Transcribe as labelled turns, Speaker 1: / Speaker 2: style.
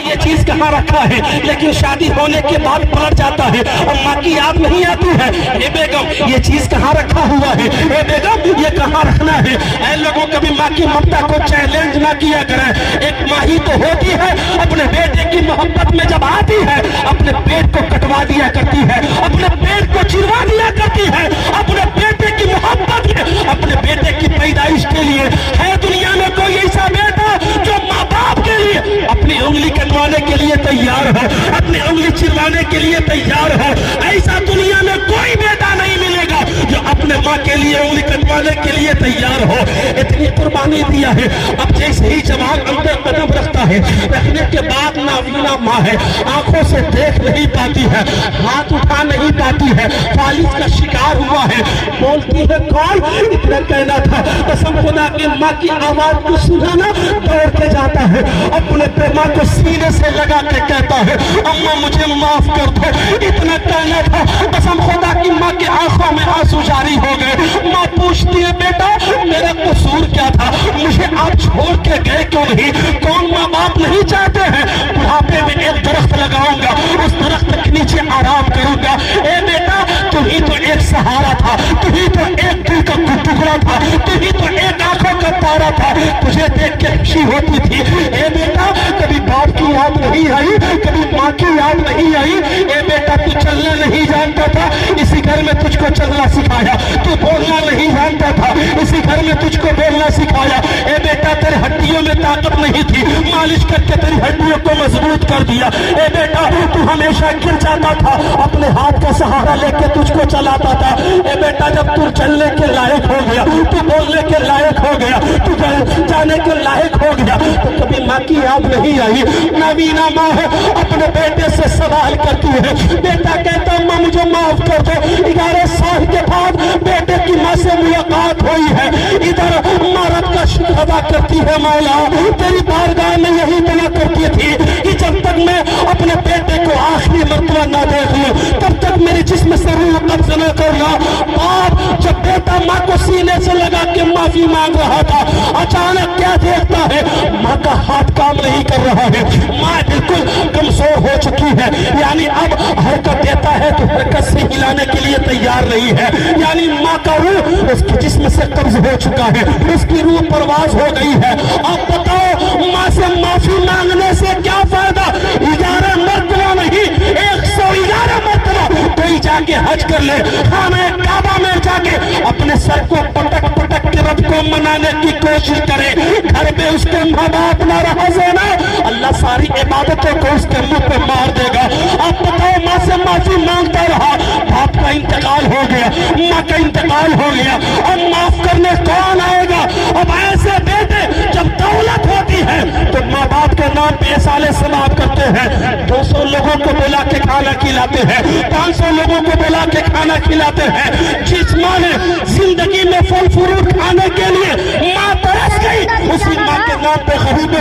Speaker 1: ये चीज कहाँ रखा है, लेकिन शादी होने के बाद पलट जाता है और माँ की याद नहीं आती है। ए बेगम ये चीज कहाँ रखा हुआ है, ए बेगम ये कहाँ रखना है। ऐ लोगों कभी माँ की ममता को चैलेंज ना किया करें। एक माँ ही तो होती है, अपने बेटे की मोहब्बत में जब आती है अपने पेट को कटवा दिया करती है, अपने पेट को चिरवा दिया करती है। अपने बेटे की मोहब्बत में, अपने बेटे की पैदाइश के लिए है दुनिया में कोई ऐसा बेटा जो माँ बाप के लिए अपनी उंगली कटवाने के लिए तैयार हो, अपनी उंगली चिरवाने के लिए तैयार हो। ऐसा दुनिया में कोई बेटा नहीं मिलेगा जो अपने माँ के लिए उंगली कटवाने के लिए तैयार हो। इतनी कुर्बानी दिया है। अब जैसे ही जवान अंदर कदम रखता है, रखने के बाद नावीना माँ है, आंखों से देख नहीं पाती है, हाथ उठा नहीं पाती है, फालिज का शिकार हुआ है। बोलती है कौन, इतना कहना था। कसम खुदा की माँ की आवाज को सुना ना दौड़ के जाता है, अपने प्रेमा को सीने से लगा के कहता है अम्मा मुझे माफ कर दो। इतना कहना था। कसम खुदा की माँ की आंखों में आंसू जारी हो गए। माँ पूछती है बेटा मेरा कसूर क्या था, मुझे आप छोड़ के गए क्यों नहीं। कौन माँ बाप नहीं चाहते हैं बुढ़ापे में एक दरख्त लगाऊंगा, उस दरख्त के नीचे आराम करूंगा। ए बेटा तू ही तो एक सहारा था, तू ही तो एक दिल का टुकड़ा था, तू ही तो एक आंखों का तारा था, तुझे देख के खुशी होती थी। ए बेटा कभी बाप की याद नहीं आई, कभी माँ की याद नहीं आई। ए बेटा तू चलना नहीं जानता था, इसी घर में तुझको चलना सिखाया। तू बोलना नहीं जानता था, इसी घर में तुझको बोलना सिखाया। ए बेटा तेरे हड्डियों में ताकत नहीं थी, मालिश करके तेरी हड्डियों को मजबूत कर दिया। ए बेटा तू हमेशा गिर जाता था, अपने हाथ का सहारा लेके तुझको चलाता था। ए बेटा जब तू चलने के लायक हो गया, तू बोलने के लायक हो गया, तू जाने के लायक हो गया, तो कभी माँ की याद नहीं आई। नवीना माँ है, अपने बेटे से सवाल करती है। बेटा कहता माँ मुझे माफ कर दो। 11 साल के बाद बेटे की माँ से मुलाकात हुई है। इधर मारत का शुक्र अदा करती है मौला, तेरी बारगाह में यही दुआ करती थी कि जब तक मैं अपने बेटे को आखिरी मर्तबा ना देख लूं तब तक मेरे जिस्म से रूह कब्ज न करना। बाप जब बेटा माँ को सीने से लगा के माफी मांग रहा था, अचानक क्या देखता है, माँ का हाथ काम नहीं कर रहा है। माँ बिल्कुल कमजोर हो चुकी है, यानी अब हरकत देता है तो हरकत से हिलाने के लिए तैयार नहीं है। यानी माँ का रूह उसके जिस्म से कब्ज हो चुका है, उसकी रूह परवाज हो गई है। अब बताओ माँ से माफी मांगने से क्या फायदा। 11 मरतबा नहीं 111 मरतबा कोई जाके हज कर ले, खाने काबा में जाके अपने सर को पटक पटक के रब को मनाने की कोशिश करे, घर पे उसके माँ बाप ना रहा ना, अल्लाह सारी इबादतों को उसके मुंह पे मार देगा। अब बताओ माँ से माफी मांगता रहा, बाप का इंतकाल हो गया, माँ का इंतकाल हो गया, अब माफ करने कौन आएगा। अब ऐसे बेटे जब दौलत होती है तो माँ बाप के नाम पे साले समाप्त करते हैं। 200 लोगों को बुला के खाना खिलाते हैं, 500 लोगों को बुला के खाना खिलाते हैं। जिस माँ ने जिंदगी में फल फ्रूट खाने के लिए माँ तरस गई, उसी माँ के नाम पे गरीबों